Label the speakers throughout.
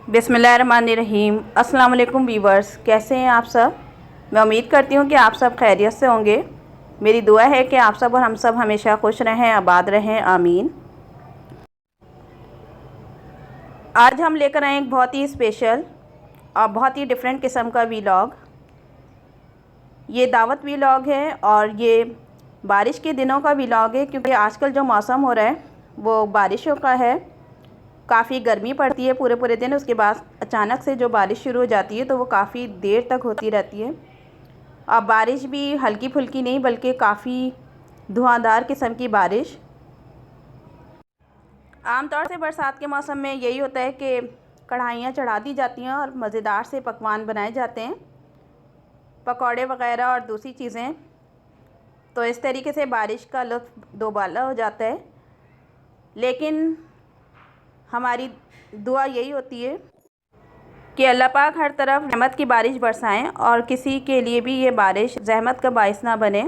Speaker 1: बिस्मिल्लाहिर्रहमानिर्रहीम। अस्सलाम वालेकुम वीवर्स, कैसे हैं आप सब। मैं उम्मीद करती हूँ कि आप सब खैरियत से होंगे। मेरी दुआ है कि आप सब और हम सब हमेशा खुश रहें, आबाद रहें, आमीन। आज हम लेकर आए एक बहुत ही स्पेशल और बहुत ही डिफरेंट किस्म का वीलॉग। ये दावत वीलॉग है और ये बारिश के दिनों का वीलॉग है, क्योंकि आजकल जो मौसम हो रहा है वो बारिशों का है। काफ़ी गर्मी पड़ती है पूरे पूरे दिन, उसके बाद अचानक से जो बारिश शुरू हो जाती है तो वो काफ़ी देर तक होती रहती है। अब बारिश भी हल्की फुल्की नहीं बल्कि काफ़ी धुआंधार किस्म की बारिश। आमतौर से बरसात के मौसम में यही होता है कि कढ़ाइयाँ चढ़ा दी जाती हैं और मज़ेदार से पकवान बनाए जाते हैं, पकौड़े वग़ैरह और दूसरी चीज़ें। तो इस तरीके से बारिश का लुत्फ़ दोबाला हो जाता है। लेकिन हमारी दुआ यही होती है कि अल्लाह पाक हर तरफ रहमत की बारिश बरसाएं और किसी के लिए भी ये बारिश ज़हमत का बाइस ना बने।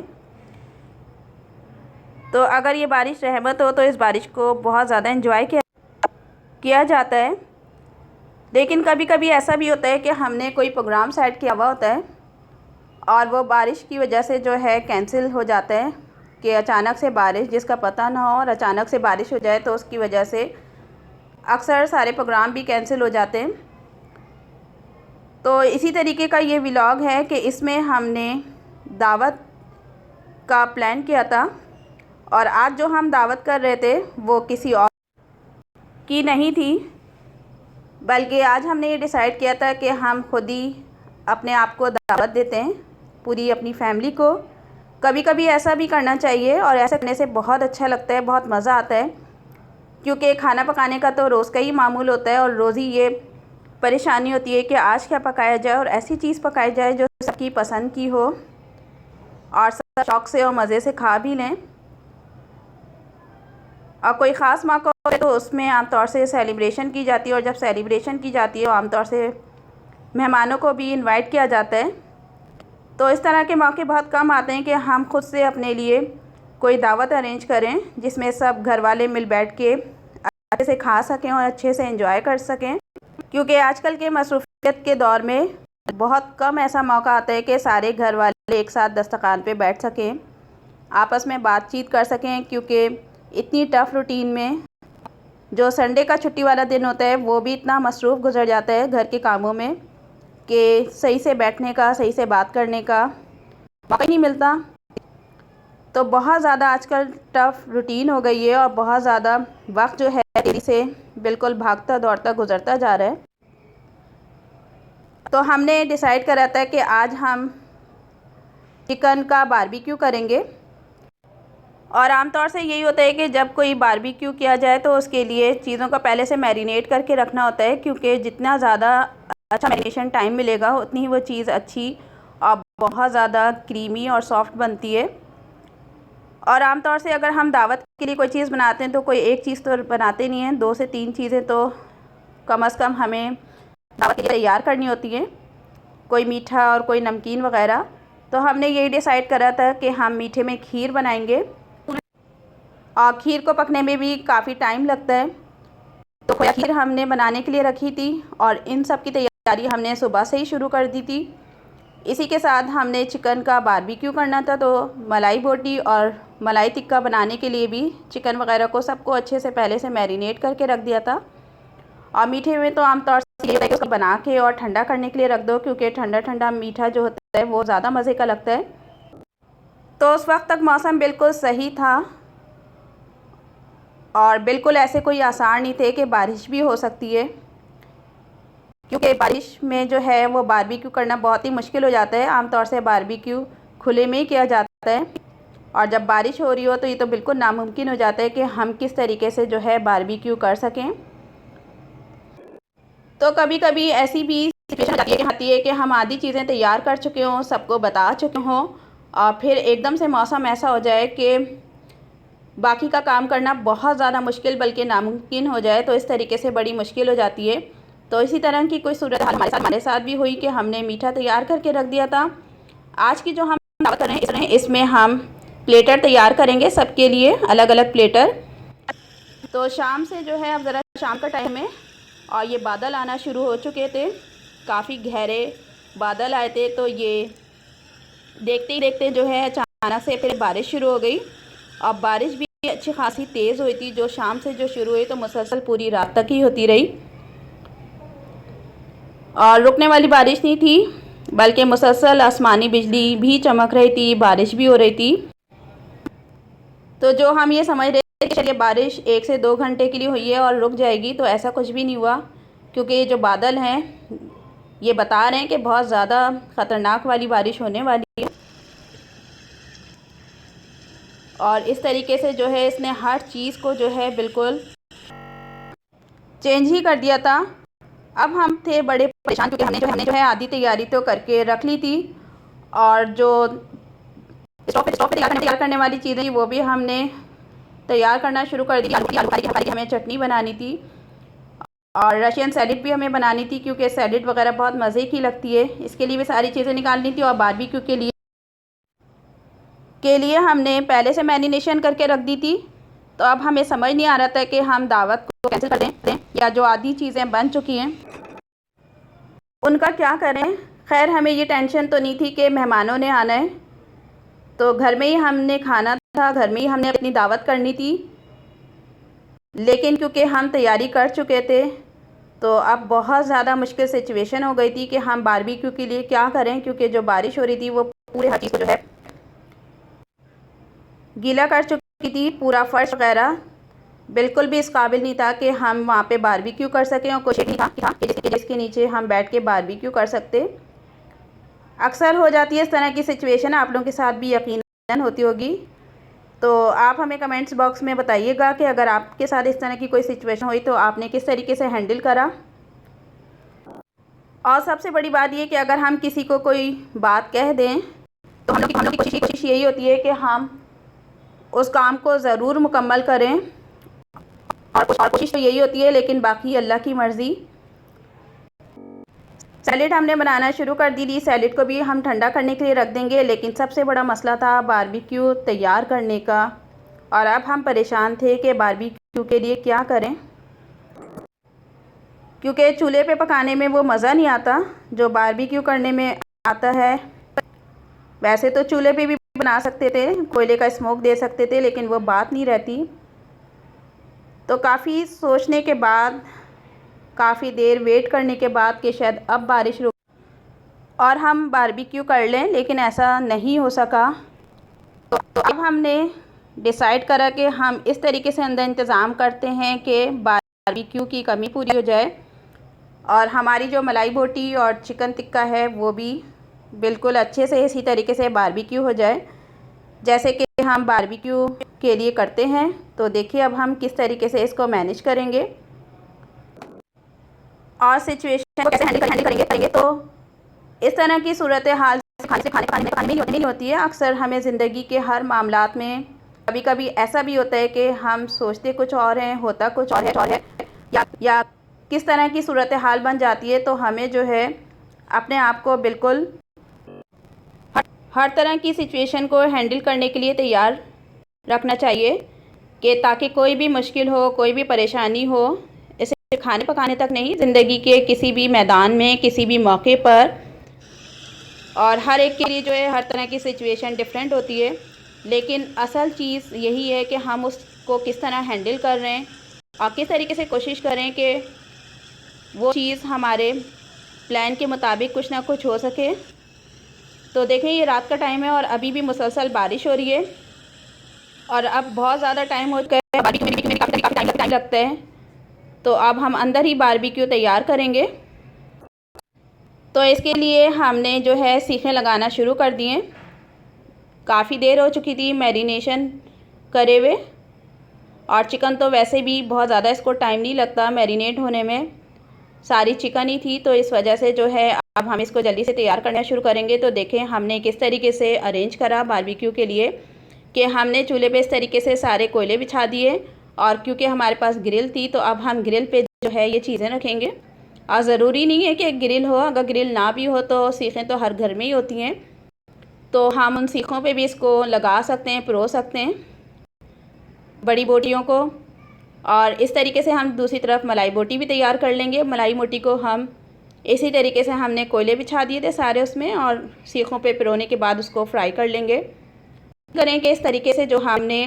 Speaker 1: तो अगर ये बारिश रहमत हो तो इस बारिश को बहुत ज़्यादा एंजॉय किया जाता है। लेकिन कभी कभी ऐसा भी होता है कि हमने कोई प्रोग्राम सेट किया हुआ होता है और वो बारिश की वजह से जो है कैंसिल हो जाता है, कि अचानक से बारिश जिसका पता ना हो और अचानक से बारिश हो जाए तो उसकी वजह से अक्सर सारे प्रोग्राम भी कैंसिल हो जाते हैं। तो इसी तरीके का ये व्लॉग है कि इसमें हमने दावत का प्लान किया था और आज जो हम दावत कर रहे थे वो किसी और की नहीं थी, बल्कि आज हमने ये डिसाइड किया था कि हम खुद ही अपने आप को दावत देते हैं, पूरी अपनी फैमिली को। कभी कभी ऐसा भी करना चाहिए और ऐसा करने से बहुत अच्छा लगता है, बहुत मज़ा आता है, क्योंकि खाना पकाने का तो रोज़ का ही मामूल होता है और रोज़ ही ये परेशानी होती है कि आज क्या पकाया जाए और ऐसी चीज़ पकाई जाए जो सबकी पसंद की हो और सब शौक़ से और मज़े से खा भी लें। और कोई ख़ास मौका हो तो उसमें आमतौर से सेलिब्रेशन की जाती है और जब सेलिब्रेशन की जाती है आमतौर से मेहमानों को भी इनवाइट किया जाता है। तो इस तरह के मौके बहुत कम आते हैं कि हम खुद से अपने लिए कोई दावत अरेंज करें जिसमें सब घर वाले मिल बैठ के अच्छे से खा सकें और अच्छे से एंजॉय कर सकें, क्योंकि आजकल के मसरूफ़ियत के दौर में बहुत कम ऐसा मौका आता है कि सारे घर वाले एक साथ दस्तरखान पे बैठ सकें, आपस में बातचीत कर सकें। क्योंकि इतनी टफ़ रूटीन में जो संडे का छुट्टी वाला दिन होता है वो भी इतना मसरूफ़ गुजर जाता है घर के कामों में कि सही से बैठने का, सही से बात करने का मौका ही नहीं मिलता। तो बहुत ज़्यादा आजकल टफ़ रूटीन हो गई है और बहुत ज़्यादा वक्त जो है तेज़ी से बिल्कुल भागता दौड़ता गुज़रता जा रहा है। तो हमने डिसाइड करा था कि आज हम चिकन का बारबेक्यू करेंगे। और आमतौर से यही होता है कि जब कोई बारबेक्यू किया जाए तो उसके लिए चीज़ों को पहले से मैरिनेट करके रखना होता है, क्योंकि जितना ज़्यादा अच्छा मैरिनेशन टाइम मिलेगा उतनी ही वो चीज़ अच्छी और बहुत ज़्यादा क्रीमी और सॉफ्ट बनती है। और आमतौर से अगर हम दावत के लिए कोई चीज़ बनाते हैं तो कोई एक चीज़ तो बनाते नहीं हैं, 2 से 3 चीज़ें तो कम से कम हमें दावत के लिए तैयार करनी होती हैं, कोई मीठा और कोई नमकीन वग़ैरह। तो हमने यही डिसाइड करा था कि हम मीठे में खीर बनाएंगे और खीर को पकने में भी काफ़ी टाइम लगता है। तो खोया खीर हमने बनाने के लिए रखी थी और इन सब की तैयारी हमने सुबह से ही शुरू कर दी थी। इसी के साथ हमने चिकन का बारबेक्यू करना था, तो मलाई बोटी और मलाई टिक्का बनाने के लिए भी चिकन वगैरह को सबको अच्छे से पहले से मैरिनेट करके रख दिया था। और मीठे में तो आमतौर से ये है कि उसको बना के और ठंडा करने के लिए रख दो, क्योंकि ठंडा ठंडा मीठा जो होता है वो ज़्यादा मज़े का लगता है। तो उस वक्त तक मौसम बिल्कुल सही था और बिल्कुल ऐसे कोई आसार नहीं थे कि बारिश भी हो सकती है, क्योंकि बारिश में जो है वो बारबेक्यू करना बहुत ही मुश्किल हो जाता है। आमतौर से बारबेक्यू खुले में ही किया जाता है और जब बारिश हो रही हो तो ये तो बिल्कुल नामुमकिन हो जाता है कि हम किस तरीके से जो है बारबेक्यू कर सकें। तो कभी कभी ऐसी भी सिचुएशन आती है कि हम आधी चीज़ें तैयार कर चुके हों, सबको बता चुके हों और फिर एकदम से मौसम ऐसा हो जाए कि बाकी का काम करना बहुत ज़्यादा मुश्किल बल्कि नामुमकिन हो जाए। तो इस तरीके से बड़ी मुश्किल हो जाती है। तो इसी तरह की कोई सूरत हाल हमारे साथ भी हुई कि हमने मीठा तैयार करके रख दिया था। आज की जो हम दावत कर रहे हैं इसमें हम प्लेटर तैयार करेंगे सबके लिए, अलग अलग प्लेटर। तो शाम से जो है अब ज़रा शाम का टाइम है और ये बादल आना शुरू हो चुके थे, काफ़ी गहरे बादल आए थे। तो ये देखते ही देखते जो है अचानक से फिर बारिश शुरू हो गई। अब बारिश भी अच्छी खासी तेज़ हुई थी, जो शाम से जो शुरू हुई तो मुसलसल पूरी रात तक ही होती रही और रुकने वाली बारिश नहीं थी, बल्कि मुसलसल आसमानी बिजली भी चमक रही थी, बारिश भी हो रही थी। तो जो हम ये समझ रहे थे कि चलिए बारिश 1 से 2 घंटे के लिए हुई है और रुक जाएगी, तो ऐसा कुछ भी नहीं हुआ, क्योंकि ये जो बादल हैं ये बता रहे हैं कि बहुत ज़्यादा ख़तरनाक वाली बारिश होने वाली है। और इस तरीके से जो है इसने हर चीज़ को जो है बिल्कुल चेंज ही कर दिया था। अब हम थे बड़े परेशान, क्योंकि हमने जो है आधी तैयारी तो करके रख ली थी और जो स्टोव पे तैयार करने वाली चीज़ें थी वो भी हमने तैयार करना शुरू कर दी। आलू की हमें चटनी बनानी थी और रशियन सैलेड भी हमें बनानी थी, क्योंकि सैलेड वगैरह बहुत मज़े की लगती है। इसके लिए भी सारी चीज़ें निकालनी थी और बारबेक्यू के लिए हमने पहले से मैरिनेशन करके रख दी थी। तो अब हमें समझ नहीं आ रहा था कि हम दावत को कैंसिल कर दें या जो आधी चीज़ें बन चुकी हैं उनका क्या करें। खैर हमें ये टेंशन तो नहीं थी कि मेहमानों ने आना है, तो घर में ही हमने खाना था, घर में ही हमने अपनी दावत करनी थी। लेकिन क्योंकि हम तैयारी कर चुके थे तो अब बहुत ज़्यादा मुश्किल सिचुएशन हो गई थी कि हम बारबेक्यू के लिए क्या करें, क्योंकि जो बारिश हो रही थी वो पूरे हर चीज़ को जो है गीला कर चुकी थी। पूरा फर्श वगैरह बिल्कुल भी इस काबिल नहीं था कि हम वहाँ पे बारबेक्यू कर सकें और कुछ नहीं था कि जिसके नीचे हम बैठ के बारबेक्यू कर सकते। अक्सर हो जाती है इस तरह की सिचुएशन, आप लोगों के साथ भी यकीनन होती होगी। तो आप हमें कमेंट्स बॉक्स में बताइएगा कि अगर आपके साथ इस तरह की कोई सिचुएशन हुई तो आपने किस तरीके से हैंडल करा। और सबसे बड़ी बात ये कि अगर हम किसी को कोई बात कह दें तो हम लोग की कोशिश यही होती है कि हम उस काम को ज़रूर मुकम्मल करें और कोशिश तो यही होती है, लेकिन बाकी अल्लाह की मर्ज़ी। सैलेड हमने बनाना शुरू कर दी थी, सैलेड को भी हम ठंडा करने के लिए रख देंगे, लेकिन सबसे बड़ा मसला था बारबेक्यू तैयार करने का। और अब हम परेशान थे कि बारबेक्यू के लिए क्या करें, क्योंकि चूल्हे पे पकाने में वो मज़ा नहीं आता जो बारबेक्यू करने में आता है। वैसे तो चूल्हे पे भी बना सकते थे, कोयले का स्मोक दे सकते थे, लेकिन वो बात नहीं रहती। तो काफ़ी सोचने के बाद, काफ़ी देर वेट करने के बाद कि शायद अब बारिश रुक और हम बारबेक्यू कर लें, लेकिन ऐसा नहीं हो सका। तो अब हमने डिसाइड करा कि हम इस तरीके से अंदर इंतज़ाम करते हैं कि बारबेक्यू की कमी पूरी हो जाए और हमारी जो मलाई बोटी और चिकन टिक्का है वो भी बिल्कुल अच्छे से इसी तरीके से बारबेक्यू हो जाए जैसे कि हम बारबेक्यू के लिए करते हैं। तो देखिए अब हम किस तरीके से इसको मैनेज करेंगे और सिचुएशन को कैसे हैंडल करेंगे। तो इस तरह की सूरत हाल खाने में नहीं होती है। अक्सर हमें ज़िंदगी के हर मामलात में कभी कभी ऐसा भी होता है कि हम सोचते कुछ और हैं, होता कुछ और है या किस तरह की सूरत हाल बन जाती है। तो हमें जो है अपने आप को बिल्कुल हर तरह की सिचुएशन को हैंडल करने के लिए तैयार रखना चाहिए कि ताकि कोई भी मुश्किल हो, कोई भी परेशानी हो, इसे खाने पकाने तक नहीं, ज़िंदगी के किसी भी मैदान में, किसी भी मौके पर। और हर एक के लिए जो है हर तरह की सिचुएशन डिफरेंट होती है, लेकिन असल चीज़ यही है कि हम उसको किस तरह हैंडल कर रहे हैं और किस तरीके से कोशिश करें कि वो चीज़ हमारे प्लान के मुताबिक कुछ ना कुछ हो सके। तो देखें ये रात का टाइम है और अभी भी मुसलसल बारिश हो रही है और अब बहुत ज़्यादा टाइम हो गया है, बारबेक्यू में काफ़ी टाइम लगता है। तो अब हम अंदर ही बारबेक्यू तैयार करेंगे। तो इसके लिए हमने जो है सीखें लगाना शुरू कर दिए। काफ़ी देर हो चुकी थी मैरिनेशन करे हुए और चिकन तो वैसे भी बहुत ज़्यादा इसको टाइम नहीं लगता मैरिनेट होने में, सारी चिकन ही थी। तो इस वजह से जो है अब हम इसको जल्दी से तैयार करना शुरू करेंगे। तो देखें हमने किस तरीके से अरेंज करा बारबेक्यू के लिए कि हमने चूल्हे पे इस तरीके से सारे कोयले बिछा दिए और क्योंकि हमारे पास ग्रिल थी तो अब हम ग्रिल पे जो है ये चीज़ें रखेंगे। और ज़रूरी नहीं है कि ग्रिल हो, अगर ग्रिल ना भी हो तो सीखें तो हर घर में ही होती हैं, तो हम उन सीखों पे भी इसको लगा सकते हैं, परो सकते हैं बड़ी बोटियों को। और इस तरीके से हम दूसरी तरफ मलाई बोटी भी तैयार कर लेंगे। मलाई बोटी को हम इसी तरीके से हमने कोयले बिछा दिए थे सारे उसमें, और सीखों पे पिरोने के बाद उसको फ्राई कर लेंगे। करेंगे इस तरीके से जो हमने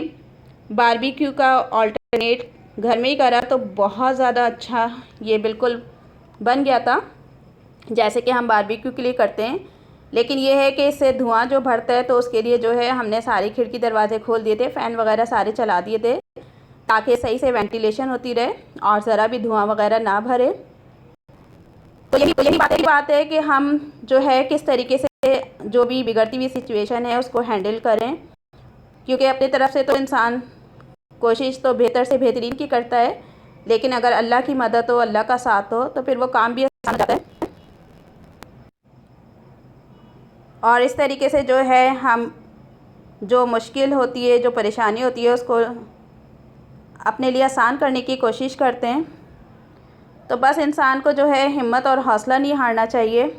Speaker 1: बारबेक्यू का ऑल्टरनेट घर में ही करा तो बहुत ज़्यादा अच्छा ये बिल्कुल बन गया था, जैसे कि हम बारबेक्यू के लिए करते हैं। लेकिन ये है कि इससे धुआं जो भरता है, तो उसके लिए जो है हमने सारी खिड़की दरवाजे खोल दिए थे, फ़ैन वगैरह सारे चला दिए थे ताकि सही से वेंटिलेशन होती रहे और ज़रा भी धुआं वगैरह ना भरे। तो यही बात है कि हम जो है किस तरीके से जो भी बिगड़ती हुई सिचुएशन है उसको हैंडल करें, क्योंकि अपनी तरफ से तो इंसान कोशिश तो बेहतर से बेहतरीन की करता है, लेकिन अगर अल्लाह की मदद हो, अल्लाह का साथ हो, तो फिर वो काम भी आसान हो जाता है। और इस तरीके से जो है हम जो मुश्किल होती है, जो परेशानी होती है, उसको अपने लिए आसान करने की कोशिश करते हैं। तो बस इंसान को जो है हिम्मत और हौसला नहीं हारना चाहिए,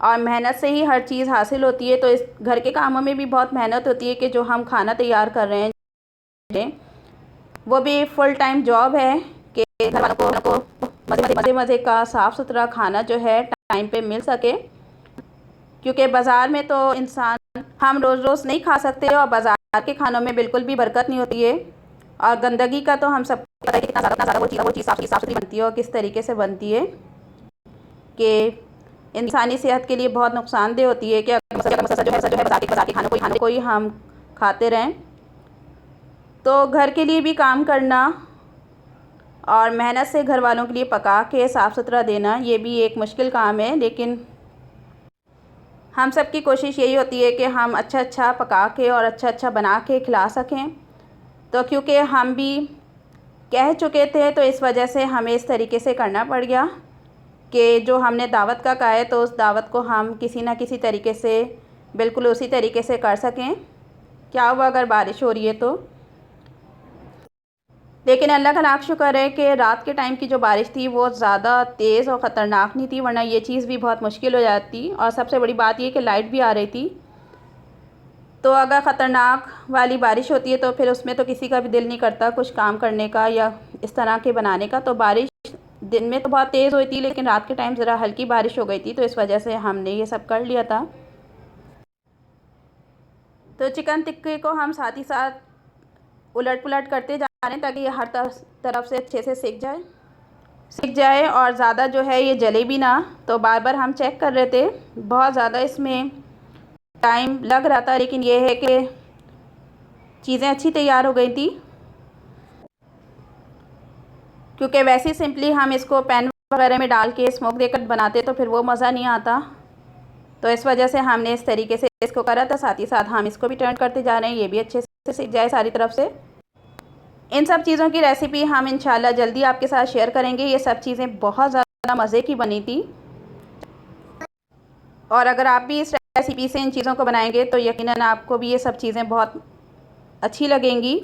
Speaker 1: और मेहनत से ही हर चीज़ हासिल होती है। तो इस घर के कामों में भी बहुत मेहनत होती है कि जो हम खाना तैयार कर रहे हैं वो भी फुल टाइम जॉब है कि घर वालों को मज़े का साफ़ सुथरा खाना जो है टाइम पे मिल सके, क्योंकि बाज़ार में तो इंसान हम रोज़ रोज़ नहीं खा सकते, और बाज़ार के खानों में बिल्कुल भी बरकत नहीं होती है। और गंदगी का तो हम सब पता है कि कितना ज़्यादा वो चीज़ साफ़ सुथरी बनती है और किस तरीके से बनती है कि इंसानी सेहत के लिए बहुत नुकसानदेह होती है कि अगर जो है बाज़ार के खानों को ही हम खाते रहें। तो घर के लिए भी काम करना और मेहनत से घर वालों के लिए पका के साफ़ सुथरा देना, ये भी एक मुश्किल काम है, लेकिन हम सब की कोशिश यही होती है कि हम अच्छा पका के और अच्छा बना के खिला सकें। तो क्योंकि हम भी कह चुके थे, तो इस वजह से हमें इस तरीके से करना पड़ गया कि जो हमने दावत का कहा है, तो उस दावत को हम किसी न किसी तरीके से बिल्कुल उसी तरीके से कर सकें। क्या हुआ अगर बारिश हो रही है तो, लेकिन अल्लाह का लाख शुक्र है कि रात के टाइम की जो बारिश थी वो ज़्यादा तेज़ और ख़तरनाक नहीं थी, वरना ये चीज़ भी बहुत मुश्किल हो जाती। और सबसे बड़ी बात ये कि लाइट भी आ रही थी। तो अगर ख़तरनाक वाली बारिश होती है तो फिर उसमें तो किसी का भी दिल नहीं करता कुछ काम करने का या इस तरह के बनाने का। तो बारिश दिन में तो बहुत तेज़ हुई थी, लेकिन रात के टाइम ज़रा हल्की बारिश हो गई थी, तो इस वजह से हमने ये सब कर लिया था। तो चिकन टिक्के को हम साथ ही साथ उलट पुलट करते जा रहे हैं ताकि ये हर तरफ से अच्छे से सीख जाए और ज़्यादा जो है ये जले भी ना। तो बार बार हम चेक कर रहे थे, बहुत ज़्यादा इसमें टाइम लग रहा था, लेकिन ये है कि चीज़ें अच्छी तैयार हो गई थी, क्योंकि वैसे सिंपली हम इसको पैन वगैरह में डाल के स्मोक देकर बनाते तो फिर वो मज़ा नहीं आता। तो इस वजह से हमने इस तरीके से इसको करा था। साथ ही साथ हम इसको भी टर्न करते जा रहे हैं, ये भी अच्छे से सीख जाए सारी तरफ से। इन सब चीज़ों की रेसिपी हम इंशाल्लाह जल्दी आपके साथ शेयर करेंगे। ये सब चीज़ें बहुत ज़्यादा मज़े की बनी थी, और अगर आप भी इस रेसिपी से इन चीज़ों को बनाएंगे तो यकीनन आपको भी ये सब चीज़ें बहुत अच्छी लगेंगी।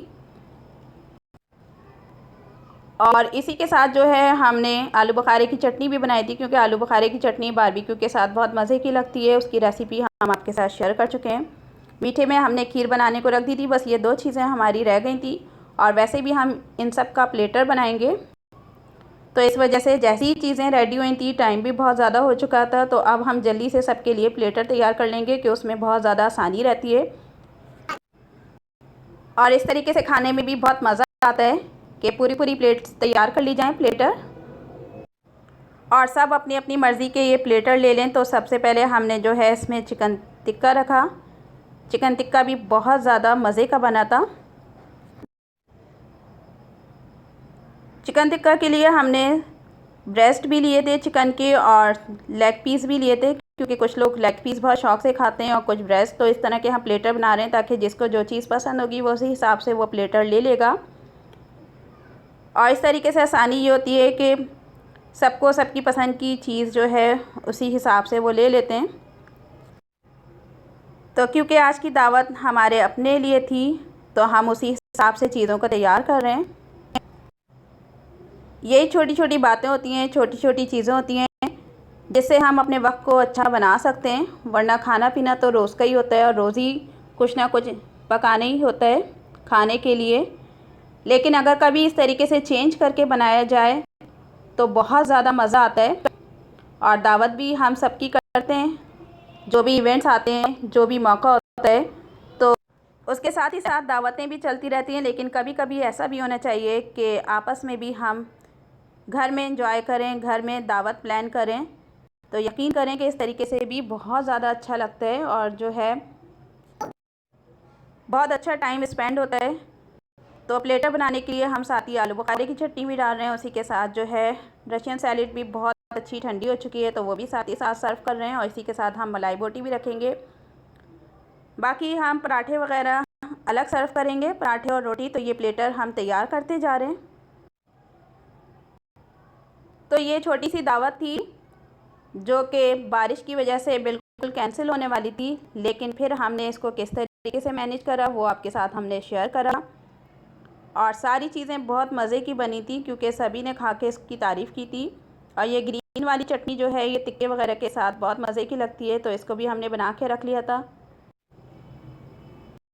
Speaker 1: और इसी के साथ जो है हमने आलू बुखारे की चटनी भी बनाई थी, क्योंकि आलू बुखारे की चटनी बारबेक्यू के साथ बहुत मज़े की लगती है। उसकी रेसिपी हम आपके साथ शेयर कर चुके हैं। मीठे में हमने खीर बनाने को रख दी थी, बस ये 2 चीज़ें हमारी रह गई थी। और वैसे भी हम इन सब का प्लेटर बनाएंगे, तो इस वजह से जैसी चीज़ें रेडी हुई थी टाइम भी बहुत ज़्यादा हो चुका था। तो अब हम जल्दी से सबके लिए प्लेटर तैयार कर लेंगे कि उसमें बहुत ज़्यादा आसानी रहती है, और इस तरीके से खाने में भी बहुत मज़ा आता है कि पूरी प्लेट तैयार कर ली जाएँ प्लेटर, और सब अपनी अपनी मर्ज़ी के ये प्लेटर ले लें। तो सबसे पहले हमने जो है इसमें चिकन टिक्का रखा। चिकन टिक्का भी बहुत ज़्यादा मज़े का बना था। चिकन टिक्का के लिए हमने ब्रेस्ट भी लिए थे चिकन के, और लेग पीस भी लिए थे, क्योंकि कुछ लोग लेग पीस बहुत शौक़ से खाते हैं और कुछ ब्रेस्ट। तो इस तरह के हम प्लेटर बना रहे हैं ताकि जिसको जो चीज़ पसंद होगी वो उसी हिसाब से वो प्लेटर ले लेगा। और इस तरीके से आसानी ये होती है कि सबको सबकी पसंद की चीज़ जो है उसी हिसाब से वो ले लेते हैं। तो क्योंकि आज की दावत हमारे अपने लिए थी, तो हम उसी हिसाब से चीज़ों को तैयार कर रहे हैं। यही छोटी छोटी बातें होती हैं, छोटी छोटी चीज़ें होती हैं जिससे हम अपने वक्त को अच्छा बना सकते हैं। वरना खाना पीना तो रोज़ का ही होता है, और रोज़ ही कुछ ना कुछ पकाना ही होता है खाने के लिए। लेकिन अगर कभी इस तरीके से चेंज करके बनाया जाए तो बहुत ज़्यादा मज़ा आता है। और दावत भी हम सबकी करते हैं, जो भी इवेंट्स आते हैं, जो भी मौका होता है, तो उसके साथ ही साथ दावतें भी चलती रहती हैं। लेकिन कभी कभी ऐसा भी होना चाहिए कि आपस में भी हम घर में एंजॉय करें, घर में दावत प्लान करें। तो यकीन करें कि इस तरीके से भी बहुत ज़्यादा अच्छा लगता है और जो है बहुत अच्छा टाइम स्पेंड होता है। तो प्लेटर बनाने के लिए हम साथ ही आलू बुखारे की चटनी भी डाल रहे हैं। उसी के साथ जो है रशियन सैलेड भी बहुत अच्छी ठंडी हो चुकी है, तो वो भी साथ ही साथ सर्व कर रहे हैं। और इसी के साथ हम मलाई बोटी भी रखेंगे। बाकी हम पराठे वगैरह अलग सर्व करेंगे, पराठे और रोटी। तो ये प्लेटर हम तैयार करते जा रहे हैं। तो ये छोटी सी दावत थी जो कि बारिश की वजह से बिल्कुल कैंसिल होने वाली थी, लेकिन फिर हमने इसको किस तरीके से मैनेज करा वो आपके साथ हमने शेयर करा। और सारी चीज़ें बहुत मज़े की बनी थी क्योंकि सभी ने खा के इसकी तारीफ़ की थी। और ये ग्रीन वाली चटनी जो है ये टिक्के वगैरह के साथ बहुत मज़े की लगती है, तो इसको भी हमने बना के रख लिया था।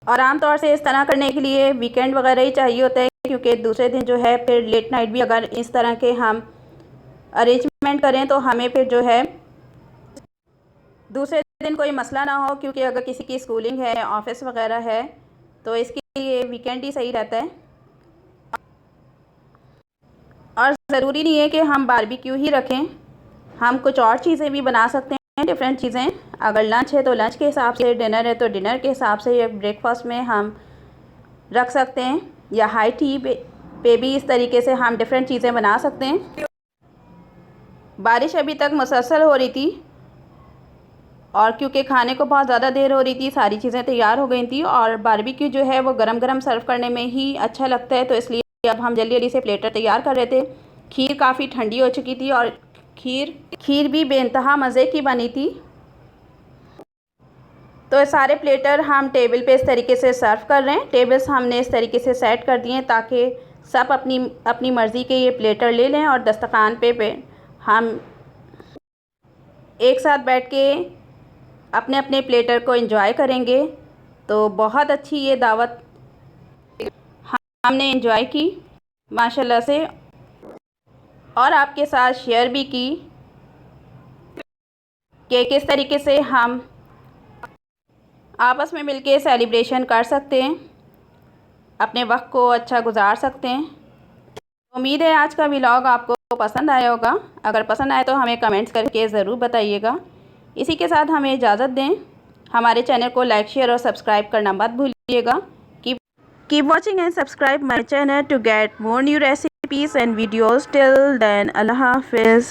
Speaker 1: और आम तौर से इस तरह करने के लिए वीकेंड वगैरह ही चाहिए होता है, क्योंकि दूसरे दिन जो है फिर लेट नाइट भी अगर इस तरह के हम अरेंजमेंट करें तो हमें फिर जो है दूसरे दिन कोई मसला ना हो। क्योंकि अगर किसी की स्कूलिंग है, ऑफिस वगैरह है, तो इसके लिए वीकेंड ही सही रहता है। और ज़रूरी नहीं है कि हम बारबेक्यू ही रखें, हम कुछ और चीज़ें भी बना सकते हैं, डिफरेंट चीज़ें। अगर लंच है तो लंच के हिसाब से, डिनर है तो डिनर के हिसाब से, या ब्रेकफास्ट में हम रख सकते हैं, या हाई टी पे भी इस तरीके से हम डिफरेंट चीज़ें बना सकते हैं। बारिश अभी तक मुसलसल हो रही थी और क्योंकि खाने को बहुत ज़्यादा देर हो रही थी, सारी चीज़ें तैयार हो गई थी। और बारबेक्यू जो है वो गरम गरम सर्व करने में ही अच्छा लगता है, तो इसलिए अब हम जल्दी जल्दी से प्लेटर तैयार कर रहे थे। खीर काफ़ी ठंडी हो चुकी थी और खीर भी बेइंतहा मज़े की बनी थी। तो सारे प्लेटर हम टेबल पे इस तरीके से सर्व कर रहे हैं। टेबल्स हमने इस तरीके से सेट कर दिए ताकि सब अपनी अपनी मर्ज़ी के ये प्लेटर ले लें और दस्तरखान पे हम एक साथ बैठ के अपने अपने प्लेटर को एंजॉय करेंगे। तो बहुत अच्छी ये दावत हमने एंजॉय की माशाल्लाह से, और आपके साथ शेयर भी की कि किस तरीके से हम आपस में मिलके सेलिब्रेशन कर सकते हैं, अपने वक्त को अच्छा गुजार सकते हैं। उम्मीद है आज का व्लॉग आपको पसंद आया होगा। अगर पसंद आए तो हमें कमेंट्स करके ज़रूर बताइएगा। इसी के साथ हमें इजाज़त दें। हमारे चैनल को लाइक, शेयर और सब्सक्राइब करना मत भूलिएगा। Keep watching and subscribe my channel to get more new recipes and videos. Till then, Allah Hafiz.